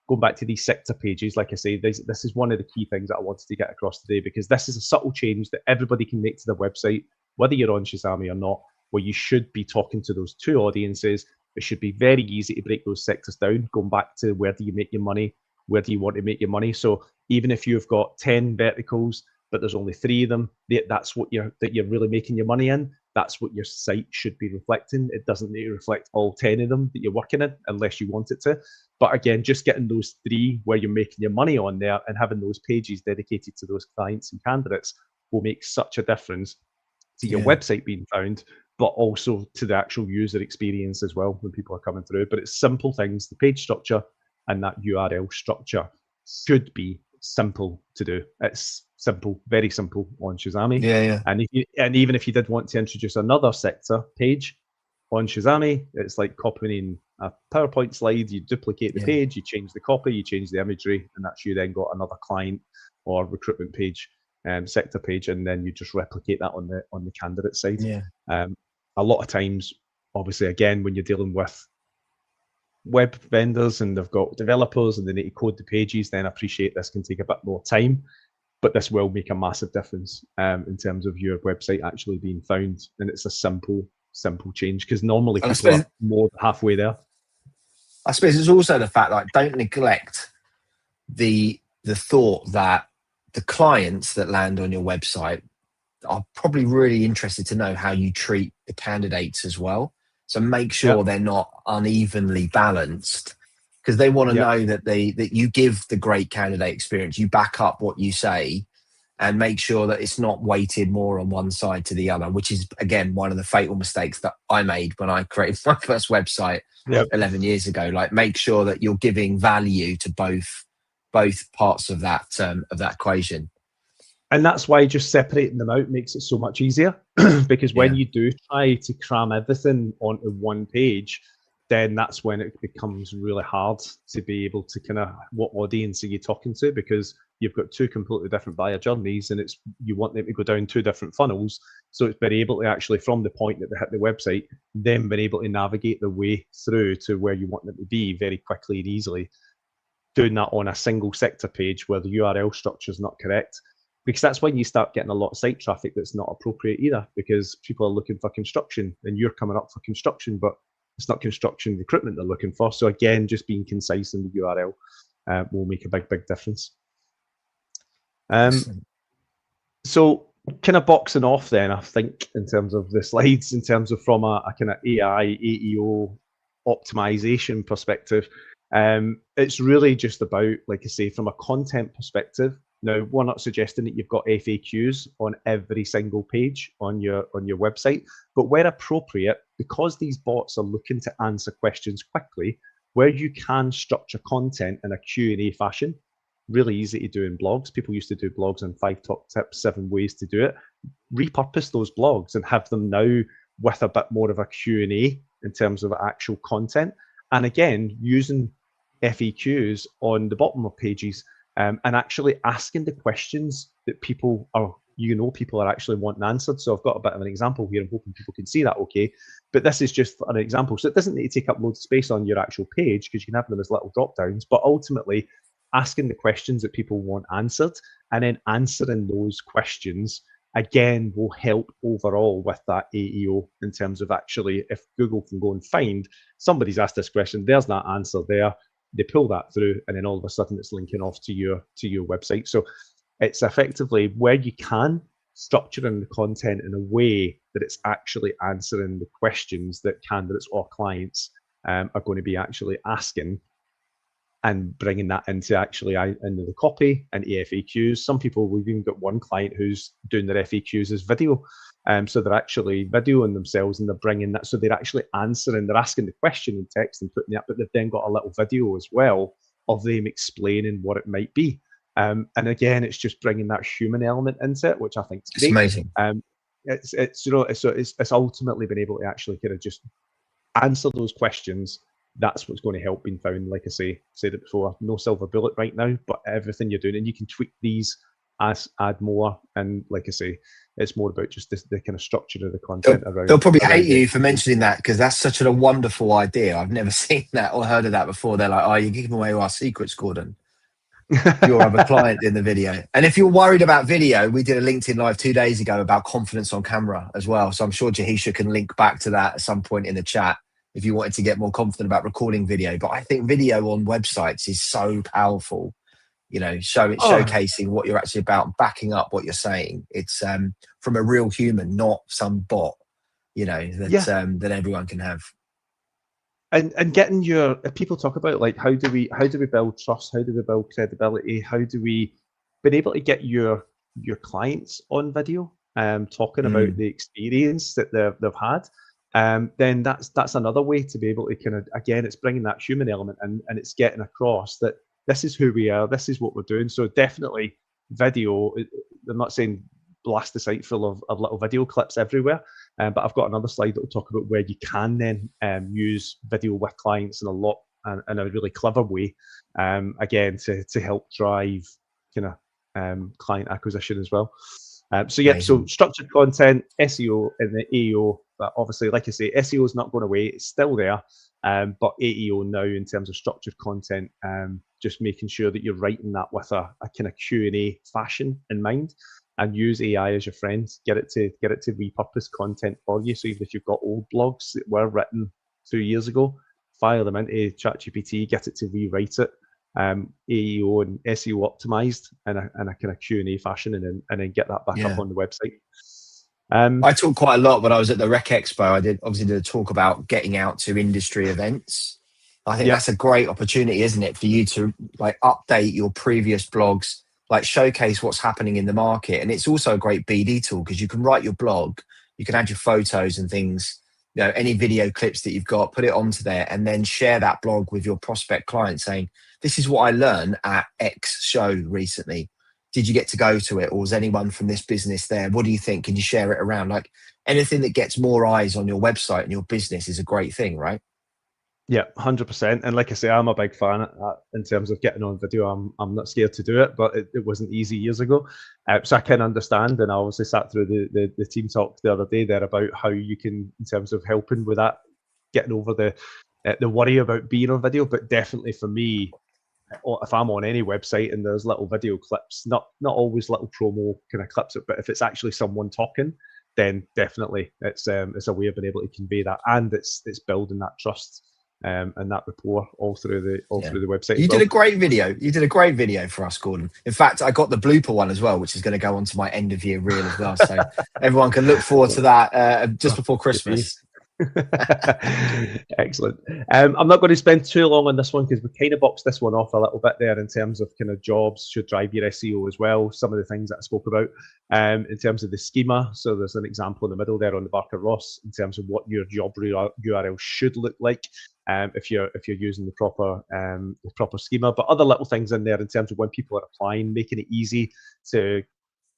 going back to these sector pages, like I say, this is one of the key things that I wanted to get across today, because this is a subtle change that everybody can make to their website, whether you're on Shazami or not, where you should be talking to those two audiences. It should be very easy to break those sectors down, going back to where do you make your money, where do you want to make your money. So even if you've got 10 verticals, but there's only 3 of them, that's what you're really making your money in. That's what your site should be reflecting. It doesn't need to reflect all 10 of them that you're working in unless you want it to. But again, just getting those 3 where you're making your money on there and having those pages dedicated to those clients and candidates will make such a difference to your website being found, but also to the actual user experience as well when people are coming through. But it's simple things. The page structure and that URL structure should be simple to do. It's simple, very simple on Shazami. And even if you did want to introduce another sector page on Shazami, it's like copying a PowerPoint slide. You duplicate the page, you change the copy, you change the imagery, and that's you then got another client or recruitment page, sector page, and then you just replicate that on the candidate side. A lot of times, obviously, again, when you're dealing with web vendors and they've got developers and they need to code the pages, then I appreciate this can take a bit more time, but this will make a massive difference in terms of your website actually being found. And it's a simple change, because normally people are more than halfway there. I suppose it's also the fact, like, don't neglect the thought that the clients that land on your website are probably really interested to know how you treat the candidates as well. So make sure they're not unevenly balanced, because they want to know that that you give the great candidate experience, you back up what you say, and make sure that it's not weighted more on one side to the other, which is, again, one of the fatal mistakes that I made when I created my first website 11 years ago. Like, make sure that you're giving value to both both parts of that equation. And that's why just separating them out makes it so much easier, because when you do try to cram everything onto one page, then that's when it becomes really hard to be able to kind of, what audience are you talking to? Because you've got two completely different buyer journeys, and you want them to go down two different funnels. So it's been able to actually, from the point that they hit the website, then been able to navigate their way through to where you want them to be very quickly and easily. Doing that on a single sector page where the URL structure is not correct, because that's when you start getting a lot of site traffic that's not appropriate either, because people are looking for construction and you're coming up for construction, but it's not construction recruitment they're looking for. So again, just being concise in the URL will make a big difference. So kind of boxing off then, I think, in terms of the slides, in terms of from a kind of AI, AEO optimization perspective, it's really just about, like I say, from a content perspective. Now, we're not suggesting that you've got FAQs on every single page on your website, but where appropriate, because these bots are looking to answer questions quickly, where you can structure content in a Q&A fashion, really easy to do in blogs. People used to do blogs on 5 top tips, 7 ways to do it. Repurpose those blogs and have them now with a bit more of a Q&A in terms of actual content. And again, using FAQs on the bottom of pages, and actually asking the questions that people are actually wanting answered. So I've got a bit of an example here. I'm hoping people can see that okay. But this is just an example. So it doesn't need to take up loads of space on your actual page, because you can have them as little drop downs, but ultimately asking the questions that people want answered and then answering those questions again will help overall with that AEO, in terms of actually, if Google can go and find somebody's asked this question, there's that answer there. They pull that through, and then all of a sudden it's linking off to your website. So it's effectively where you can structuring the content in a way that it's actually answering the questions that candidates or clients are going to be actually asking, and bringing that into into the copy and FAQs. Some people, we've even got one client who's doing their FAQs as video. So they're actually videoing themselves and they're bringing that. So they're actually answering, they're asking the question in text and putting it up, but they've then got a little video as well of them explaining what it might be. And again, it's just bringing that human element into it, which I think is great. It's amazing. It's ultimately been able to actually kind of just answer those questions. That's what's going to help being found. Like I said it before, no silver bullet right now, but everything you're doing, and you can tweak these add more. And like I say, it's more about just the kind of structure of the content around. They'll probably hate you for mentioning that, because that's such a wonderful idea. I've never seen that or heard of that before. They're like, "Oh, you're giving away all our secrets, Gordon." Your other client in the video. And if you're worried about video, we did a LinkedIn Live 2 days ago about confidence on camera as well. So I'm sure Jahisha can link back to that at some point in the chat if you wanted to get more confident about recording video. But I think video on websites is so powerful, you know, showcasing what you're actually about, backing up what you're saying. It's from a real human, not some bot, you know, that everyone can have. And getting if people talk about like how do we build trust, how do we build credibility, how do we been able to get your clients on video talking about the experience that they've had, then that's another way to be able to kind of, again, it's bringing that human element and it's getting across that this is who we are, this is what we're doing. So definitely video. I'm not saying blast the site full of little video clips everywhere, but I've got another slide that will talk about where you can then use video with clients in a really clever way, again to help drive kind of client acquisition as well. So structured content, SEO, and the AEO. But obviously, like I say, SEO is not going away; it's still there. But AEO now, in terms of structured content, just making sure that you're writing that with a kind of Q&A fashion in mind, and use AI as your friend. Get it to repurpose content for you. So even if you've got old blogs that were written 2 years ago, fire them into ChatGPT, get it to rewrite it, AEO and SEO optimized in a kind of Q&A fashion, and then get that back up on the website. I talked quite a lot when I was at the Rec Expo. I did a talk about getting out to industry events. I think that's a great opportunity, isn't it, for you to like update your previous blogs, like showcase what's happening in the market. And it's also a great BD tool, because you can write your blog, you can add your photos and things, any video clips that you've got, put it onto there, and then share that blog with your prospect client saying, this is what I learned at X show recently. Did you get to go to it, or was anyone from this business there? What do you think? Can you share it around? Like, anything that gets more eyes on your website and your business is a great thing, right? Yeah, 100%. And like I say, I'm a big fan in terms of getting on video. I'm not scared to do it, but it wasn't easy years ago. So I can understand. And I obviously sat through the team talk the other day there about how you can, in terms of helping with that, getting over the worry about being on video. But definitely for me, if I'm on any website and there's little video clips, not always little promo kind of clips, but if it's actually someone talking, then definitely it's a way of being able to convey that, and it's building that trust and that rapport all through the website. You did a great video. You did a great video for us, Gordon. In fact, I got the blooper one as well, which is going to go onto my end of year reel as well. So everyone can look forward to that just before Christmas. Excellent. I'm not going to spend too long on this one because we kind of boxed this one off a little bit there in terms of kind of jobs should drive your SEO as well. Some of the things that I spoke about in terms of the schema. So there's an example in the middle there on the Barker Ross in terms of what your job URL should look like if you're using the proper schema. But other little things in there in terms of when people are applying, making it easy to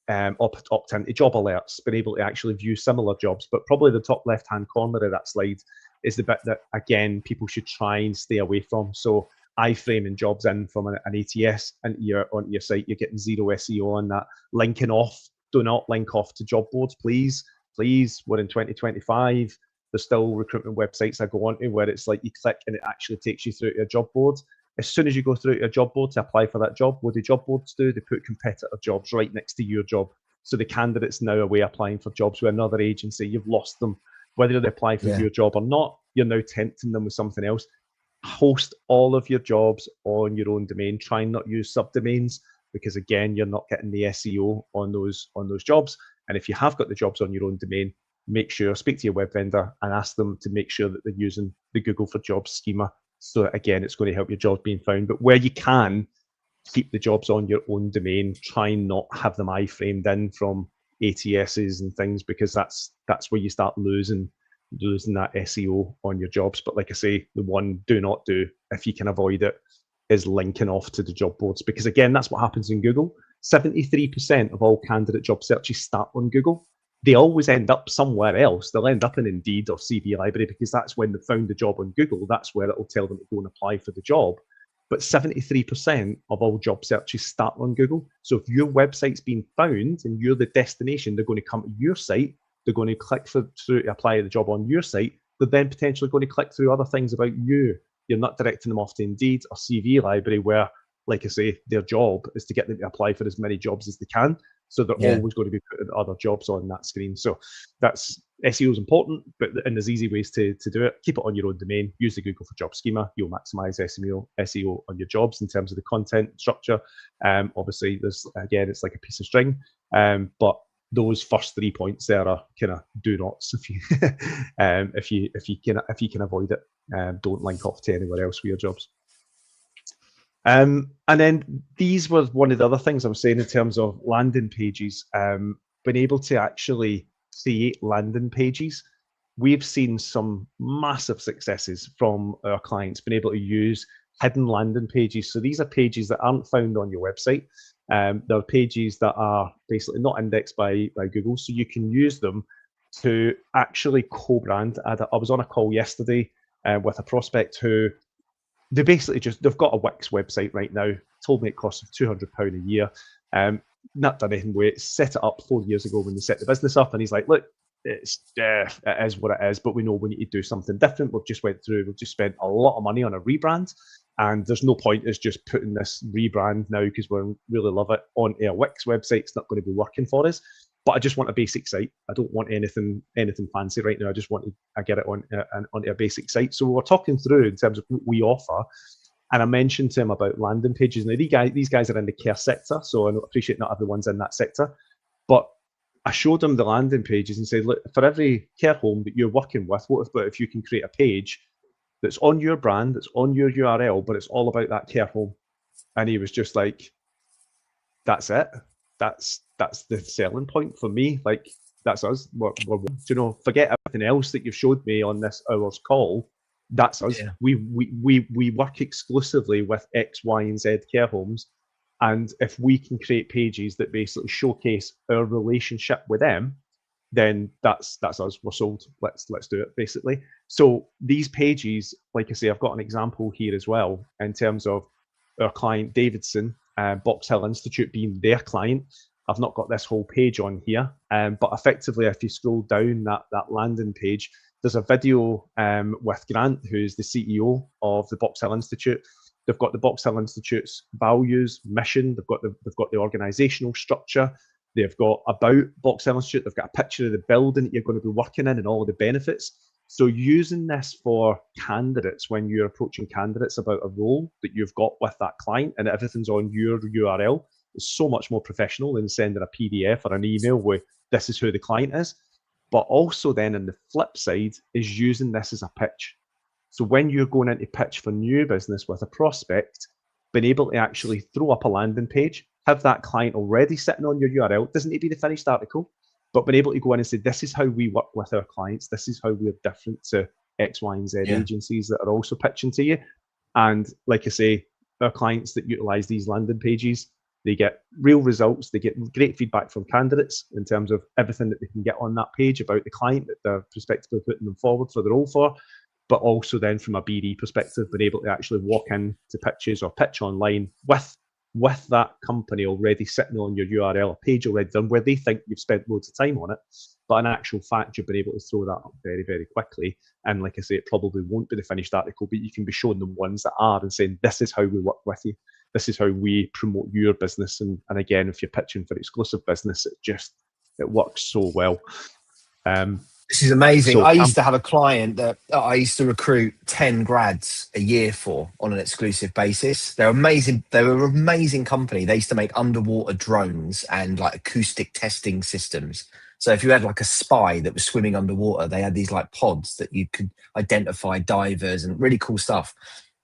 opt into job alerts, been able to actually view similar jobs. But probably the top left-hand corner of that slide is the bit that, again, people should try and stay away from. So iframing jobs in from an ATS onto your site, you're getting zero SEO on that. Linking off, do not link off to job boards, please. Please, we're in 2025. There's still recruitment websites I go onto where it's like you click and it actually takes you through to a job board. As soon as you go through to a job board to apply for that job, what do job boards do? They put competitor jobs right next to your job. So the candidate's now away applying for jobs with another agency. You've lost them. Whether they apply for your job or not, you're now tempting them with something else. Host all of your jobs on your own domain. Try and not use subdomains because, again, you're not getting the SEO on those jobs. And if you have got the jobs on your own domain, make sure, speak to your web vendor and ask them to make sure that they're using the Google for Jobs schema. So that, again, it's going to help your jobs being found. But where you can, keep the jobs on your own domain. Try and not have them iframed in from ATSs and things, because that's where you start losing that SEO on your jobs. But like I say, the one do not do, if you can avoid it, is linking off to the job boards. Because again, that's what happens in Google. 73% of all candidate job searches start on Google. They always end up somewhere else. They'll end up in Indeed or CV Library because that's when they found the job on Google. That's where it'll tell them to go and apply for the job. But 73% of all job searches start on Google. So if your website's been found and you're the destination, they're going to come to your site. They're going to click through to apply the job on your site. They're then potentially going to click through other things about you. You're not directing them off to Indeed or CV Library, where, like I say, their job is to get them to apply for as many jobs as they can. So they're always going to be putting other jobs on that screen. So that's SEO is important, and there's easy ways to do it. Keep it on your own domain. Use the Google for Jobs schema. You'll maximize SEO on your jobs in terms of the content structure. Obviously, there's, again, it's like a piece of string, but those first 3 points there are kind of do nots. If you if you can avoid it, don't link off to anywhere else with your jobs. And then these were one of the other things I was saying in terms of landing pages. Being able to actually create landing pages, we've seen some massive successes from our clients being able to use hidden landing pages. So these are pages that aren't found on your website. They're pages that are basically not indexed by Google, so you can use them to actually co-brand. I was on a call yesterday with a prospect who they've got a Wix website right now. Told me it costs them £200 a year. Not done anything with it. Set it up 4 years ago when they set the business up, and he's like, look, it is what it is, but we know we need to do something different. We've just spent a lot of money on a rebrand, and there's no point is just putting this rebrand now, because we really love it, on a Wix website. It's not going to be working for us. But I just want a basic site. I don't want anything fancy right now. I get it onto a basic site. So we're talking through in terms of what we offer. And I mentioned to him about landing pages. Now, these guys are in the care sector, so I appreciate not everyone's in that sector. But I showed him the landing pages and said, look, for every care home that you're working with, what about if you can create a page that's on your brand, that's on your URL, but it's all about that care home? And he was just like, that's it. That's the selling point for me. Like, That's us. Forget everything else that you've showed me on this hour's call. That's us. Yeah. We work exclusively with X, Y, and Z care homes. And if we can create pages that basically showcase our relationship with them, then that's us. We're sold. Let's do it, basically. So these pages, like I say, I've got an example here as well in terms of our client Davidson, Box Hill Institute being their client. I've not got this whole page on here, but effectively, if you scroll down that landing page, there's a video with Grant, who's the CEO of the Box Hill Institute. They've got the Box Hill Institute's values, mission. They've got the organisational structure. They've got about Box Hill Institute. They've got a picture of the building that you're going to be working in and all of the benefits. So using this for candidates when you're approaching candidates about a role that you've got with that client and everything's on your URL is so much more professional than sending a PDF or an email with this is who the client is. But also then on the flip side is using this as a pitch. So when you're going into pitch for new business with a prospect, being able to actually throw up a landing page, have that client already sitting on your URL, doesn't need to be the finished article, but being able to go in and say, this is how we work with our clients. This is how we're different to X, Y, and Z agencies that are also pitching to you. And like I say, our clients that utilize these landing pages, they get real results. They get great feedback from candidates in terms of everything that they can get on that page about the client that they're prospectively putting them forward for the role for. But also then from a BD perspective, being able to actually walk in to pitches or pitch online with that company already sitting on your URL, a page already done where they think you've spent loads of time on it. But in actual fact, you've been able to throw that up very, very quickly. And like I say, it probably won't be the finished article, but you can be showing them ones that are and saying, this is how we work with you. This is how we promote your business. And again, if you're pitching for exclusive business, it works so well. This is amazing. So, I used to have a client that I used to recruit 10 grads a year for on an exclusive basis. They're amazing. They were an amazing company. They used to make underwater drones and like acoustic testing systems. So if you had like a spy that was swimming underwater, they had these like pods that you could identify divers and really cool stuff.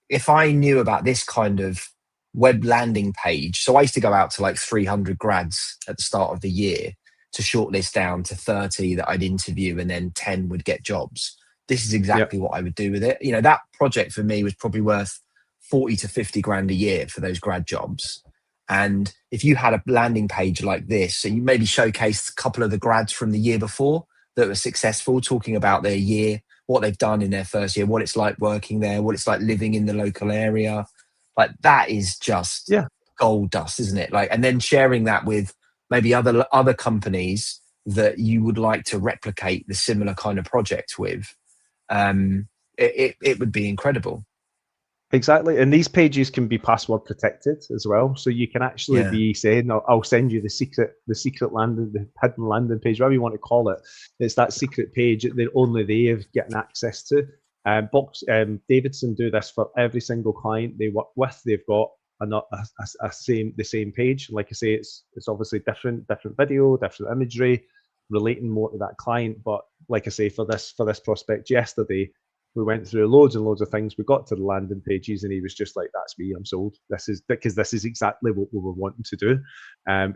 If I knew about this kind of web landing page, so I used to go out to like 300 grads at the start of the year to shortlist down to 30 that I'd interview, and then 10 would get jobs. This is exactly what I would do with it. You know, that project for me was probably worth 40 to 50 grand a year for those grad jobs. And if you had a landing page like this, and you maybe showcased a couple of the grads from the year before that were successful, talking about their year, what they've done in their first year, what it's like working there, what it's like living in the local area, like that is just gold dust, isn't it? Like, and then sharing that with maybe other companies that you would like to replicate the similar kind of project with, it would be incredible. Exactly, and these pages can be password protected as well, so you can actually be saying, "I'll send you the secret landing, the hidden landing page, whatever you want to call it." It's that secret page that only they have getting access to. Davidson do this for every single client they work with. They've got the same page. Like I say, it's obviously different video, different imagery, relating more to that client. But like I say, for this prospect yesterday, we went through loads and loads of things. We got to the landing pages, and he was just like, "That's me. I'm sold. This is exactly what we were wanting to do.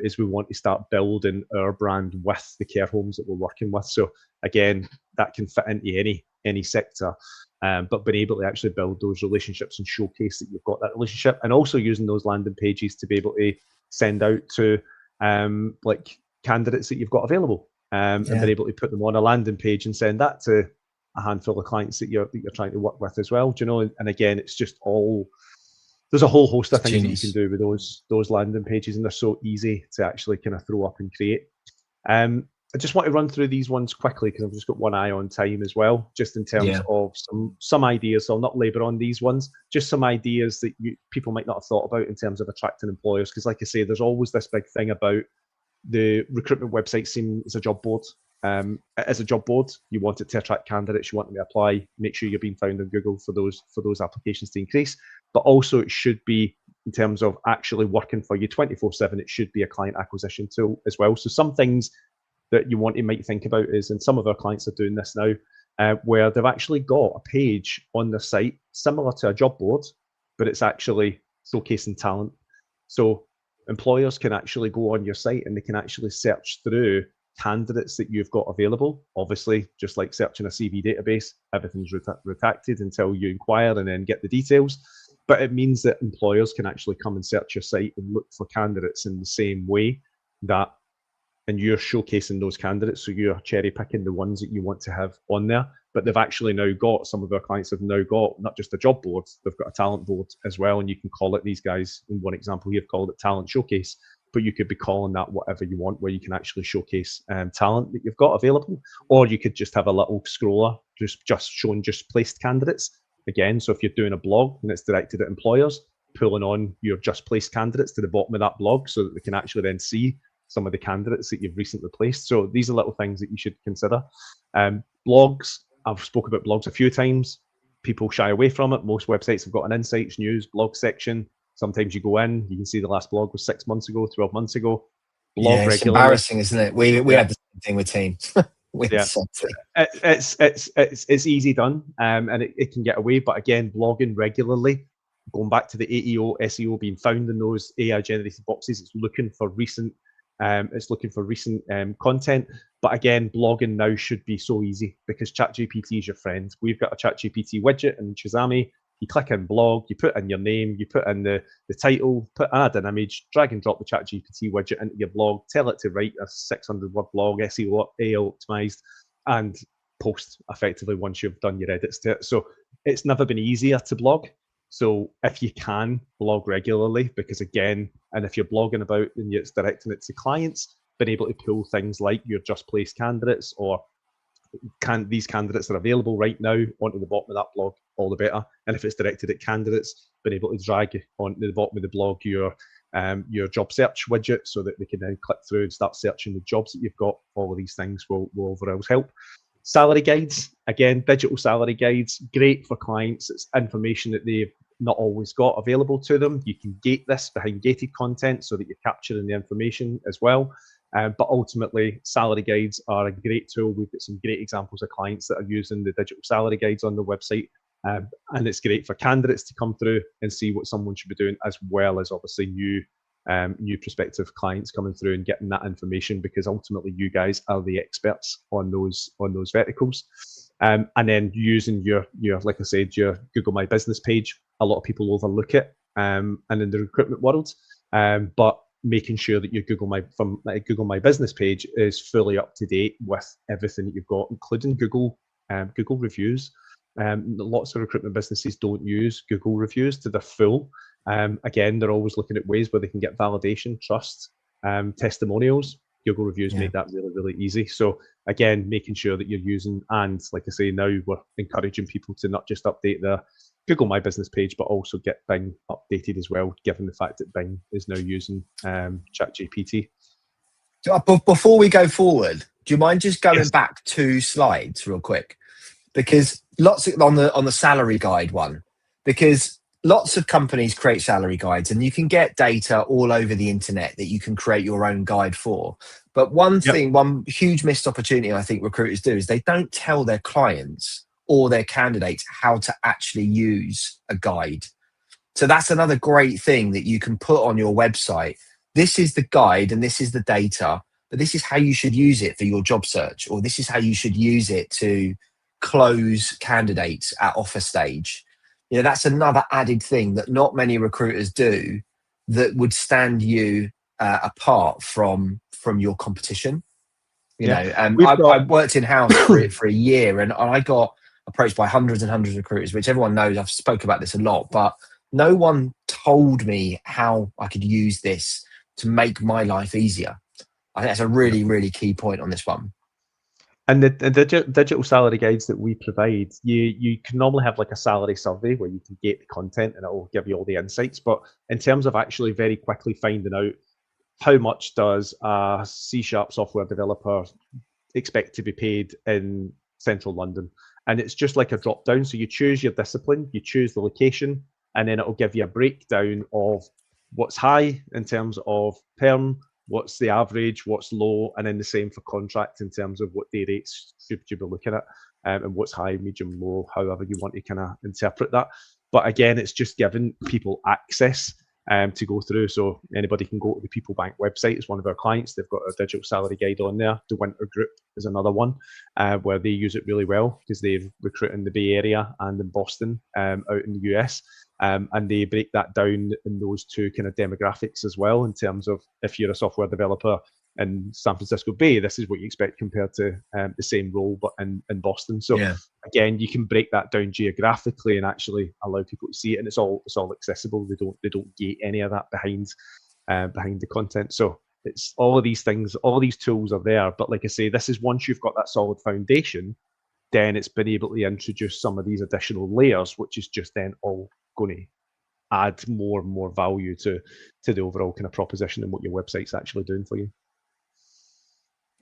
Is we want to start building our brand with the care homes that we're working with. So again, that can fit into any sector." But being able to actually build those relationships and showcase that you've got that relationship, and also using those landing pages to be able to send out to like candidates that you've got available, and being able to put them on a landing page and send that to a handful of clients that you're trying to work with as well. Do you know? And again, it's just there's a whole host of things that you can do with those landing pages, and they're so easy to actually kind of throw up and create. I just want to run through these ones quickly because I've just got one eye on time as well, just in terms of some ideas. So I'll not labour on these ones, just some ideas that people might not have thought about in terms of attracting employers. Because like I say, there's always this big thing about the recruitment website seeing as a job board. As a job board, you want it to attract candidates, you want them to apply, make sure you're being found on Google for those applications to increase. But also it should be, in terms of actually working for you 24/7, it should be a client acquisition tool as well. So some things that you might think about is, and some of our clients are doing this now, where they've actually got a page on their site similar to a job board, but it's actually showcasing talent. So employers can actually go on your site and they can actually search through candidates that you've got available. Obviously, just like searching a CV database, everything's redacted until you inquire and then get the details. But it means that employers can actually come and search your site and look for candidates in the same way that, and you're showcasing those candidates. So you're cherry picking the ones that you want to have on there. But they've actually now got, some of our clients have now got not just a job board, they've got a talent board as well. And you can call it, these guys, in one example here, called it Talent Showcase. But you could be calling that whatever you want, where you can actually showcase talent that you've got available. Or you could just have a little scroller just showing just placed candidates. Again, so if you're doing a blog and it's directed at employers, pulling on your just placed candidates to the bottom of that blog so that they can actually then see some of the candidates that you've recently placed. So these are little things that you should consider. Blogs, I've spoken about blogs a few times. People shy away from it. Most websites have got an insights, news, blog section. Sometimes you go in, you can see the last blog was 6 months ago, 12 months ago. Blog it's regularly. Embarrassing, isn't it? We had the same thing with Teams. It's easy done, and it can get away. But again, blogging regularly, going back to the AEO, SEO being found in those AI generated boxes, it's looking for recent content. But again, blogging now should be so easy because ChatGPT is your friend. We've got a ChatGPT widget in Shazami. You click in blog, you put in your name, you put in the title, add an image, drag and drop the ChatGPT widget into your blog, tell it to write a 600-word blog, SEO optimized, and post effectively once you've done your edits to it. So it's never been easier to blog. So if you can, blog regularly, because again, and if you're blogging about and it's directing it to clients, being able to pull things like your just placed candidates or these candidates are available right now onto the bottom of that blog, all the better. And if it's directed at candidates, being able to drag onto the bottom of the blog your job search widget so that they can then click through and start searching the jobs that you've got. All of these things will overall help. Salary guides, again, digital salary guides, great for clients. It's information that they've not always got available to them. You can gate this behind gated content so that you're capturing the information as well. But ultimately, salary guides are a great tool. We've got some great examples of clients that are using the digital salary guides on the website. And it's great for candidates to come through and see what someone should be doing, as well as obviously new prospective clients coming through and getting that information, because ultimately you guys are the experts on those verticals. And then using your like I said, your Google My Business page. A lot of people overlook it, and in the recruitment world, but making sure that your Google My Business page is fully up to date with everything that you've got, including Google reviews. Lots of recruitment businesses don't use Google reviews to their full. Again, they're always looking at ways where they can get validation, trust, testimonials. Google reviews make that really, really easy. So again, making sure that you're using, and like I say, now we're encouraging people to not just update their Google My Business page, but also get Bing updated as well, given the fact that Bing is now using ChatGPT. Before we go forward, do you mind just going back 2 slides real quick? Because on the salary guide one, because lots of companies create salary guides and you can get data all over the internet that you can create your own guide for. But one huge missed opportunity I think recruiters do is they don't tell their clients or their candidates how to actually use a guide. So that's another great thing that you can put on your website. This is the guide and this is the data, but this is how you should use it for your job search, or this is how you should use it to close candidates at offer stage. You know, that's another added thing that not many recruiters do that would stand you apart from your competition. You know, I worked in house for a year, and I got approached by hundreds and hundreds of recruiters, which everyone knows. I've spoke about this a lot, but no one told me how I could use this to make my life easier. I think that's a really, really key point on this one. And the digital salary guides that we provide, you can normally have like a salary survey where you can gate the content and it will give you all the insights. But in terms of actually very quickly finding out how much does a C# software developer expect to be paid in central London, and it's just like a drop down. So you choose your discipline, you choose the location, and then it will give you a breakdown of what's high in terms of perm, what's the average, what's low, and then the same for contract in terms of what day rates should you be looking at, and what's high, medium, low, however you want to kind of interpret that. But again, it's just giving people access to go through. So anybody can go to the People Bank website. It's one of our clients. They've got a digital salary guide on there. The Winter Group is another one where they use it really well because they've recruited in the Bay Area and in Boston out in the US. And they break that down in those two kind of demographics as well, in terms of if you're a software developer in San Francisco Bay, this is what you expect compared to the same role, but in Boston. So again, you can break that down geographically and actually allow people to see it, and it's all accessible. They don't gate any of that behind the content. So it's all of these things, all of these tools are there. But like I say, this is once you've got that solid foundation, then it's been able to introduce some of these additional layers, which is just then all going to add more and more value to the overall kind of proposition and what your website's actually doing for you.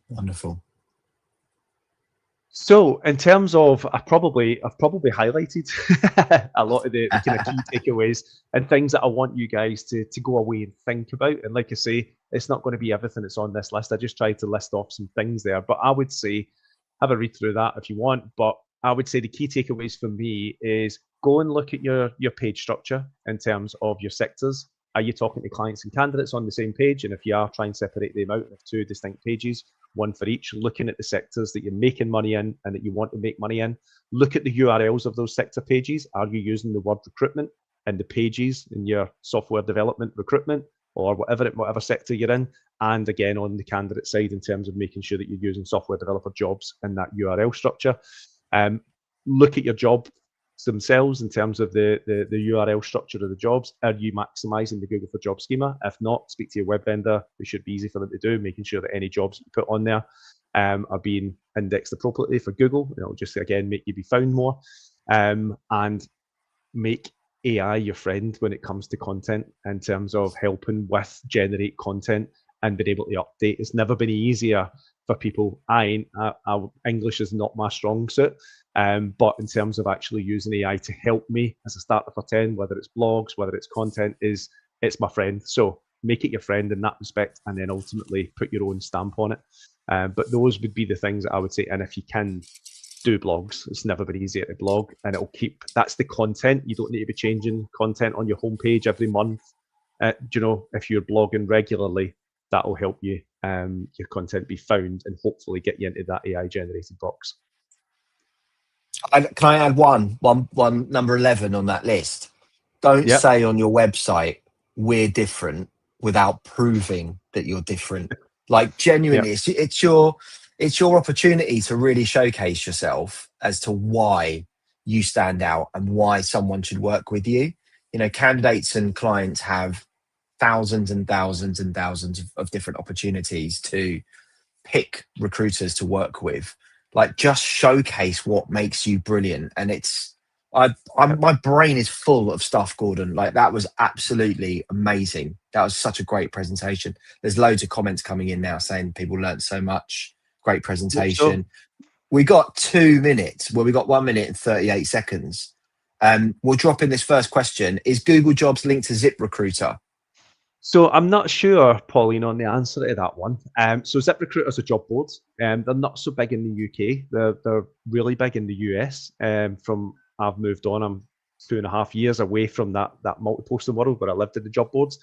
Wonderful. So in terms of, I've probably highlighted a lot of the kind of key takeaways and things that I want you guys to go away and think about. And like I say, it's not going to be everything that's on this list. I just tried to list off some things there, but I would say have a read through that if you want. But I would say the key takeaways for me is go and look at your page structure in terms of your sectors. Are you talking to clients and candidates on the same page? And if you are, try and separate them out of two distinct pages, one for each, looking at the sectors that you're making money in and that you want to make money in. Look at the URLs of those sector pages. Are you using the word recruitment in the pages in your software development recruitment or whatever sector you're in? And again, on the candidate side, in terms of making sure that you're using software developer jobs in that URL structure. Look at your job themselves in terms of the URL structure of the jobs. Are you maximizing the Google for Jobs schema? If not, speak to your web vendor. It should be easy for them to do, making sure that any jobs you put on there are being indexed appropriately for Google. It'll just, again, make you be found more. And make AI your friend when it comes to content in terms of helping with generate content and being able to update. It's never been easier for people. English is not my strong suit, but in terms of actually using AI to help me as a starter for 10, whether it's blogs, whether it's content, it's my friend. So make it your friend in that respect, and then ultimately put your own stamp on it. But those would be the things that I would say. And if you can do blogs, it's never been easier to blog, and it'll keep, that's the content. You don't need to be changing content on your homepage every month. If you're blogging regularly, that'll help you your content be found and hopefully get you into that AI generated box. Can I add one number 11 on that list? Don't say on your website we're different without proving that you're different. Like genuinely, it's your opportunity to really showcase yourself as to why you stand out and why someone should work with you. Candidates and clients have thousands and thousands and thousands of different opportunities to pick recruiters to work with. Like, just showcase what makes you brilliant. And my brain is full of stuff, Gordon. Like, that was absolutely amazing. That was such a great presentation. There's loads of comments coming in now saying people learned so much. Great presentation. Sure. We got 2 minutes. Well, we got 1 minute and 38 seconds. We'll drop in this first question. Is Google Jobs linked to ZipRecruiter? So I'm not sure, Pauline, on the answer to that one. So ZipRecruiter is a job board. They're not so big in the UK. They're really big in the US. I've moved on. I'm 2.5 years away from that multi-posting world where I lived in the job boards.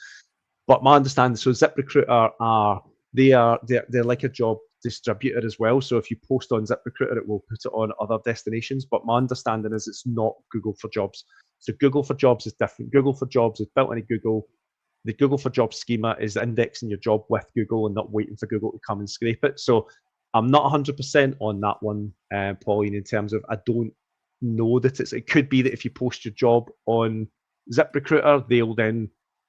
But my understanding, so ZipRecruiter they're like a job distributor as well. So if you post on ZipRecruiter, it will put it on other destinations. But my understanding is it's not Google for Jobs. So Google for Jobs is different. Google for Jobs is built into Google. The Google for Jobs schema is indexing your job with Google and not waiting for Google to come and scrape it. So I'm not 100% on that one, Pauline, in terms of I don't know that it could be that if you post your job on ZipRecruiter,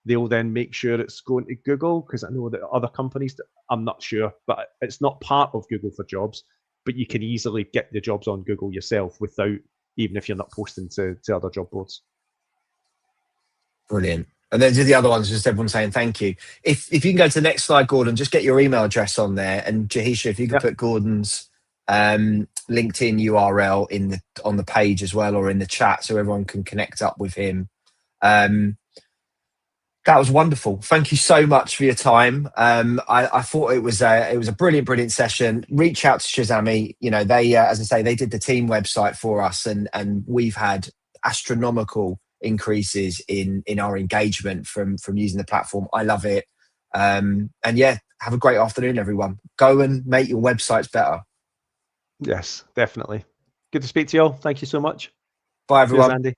they'll then make sure it's going to Google, because I know that other companies, I'm not sure, but it's not part of Google for Jobs, but you can easily get the jobs on Google yourself without, even if you're not posting to other job boards. Brilliant. And then to the other ones, just everyone saying thank you. If you can go to the next slide, Gordon, just get your email address on there. And Jahisha, if you could put Gordon's LinkedIn URL on the page as well, or in the chat, so everyone can connect up with him. That was wonderful. Thank you so much for your time. I thought it was a brilliant session. Reach out to Shazami. They, as I say, they did the team website for us, and we've had astronomical increases in our engagement from using the platform. I love it. And yeah, have a great afternoon, everyone. Go and make your websites better. Yes, definitely. Good to speak to you all. Thank you so much. Bye, Cheers, everyone. Andy.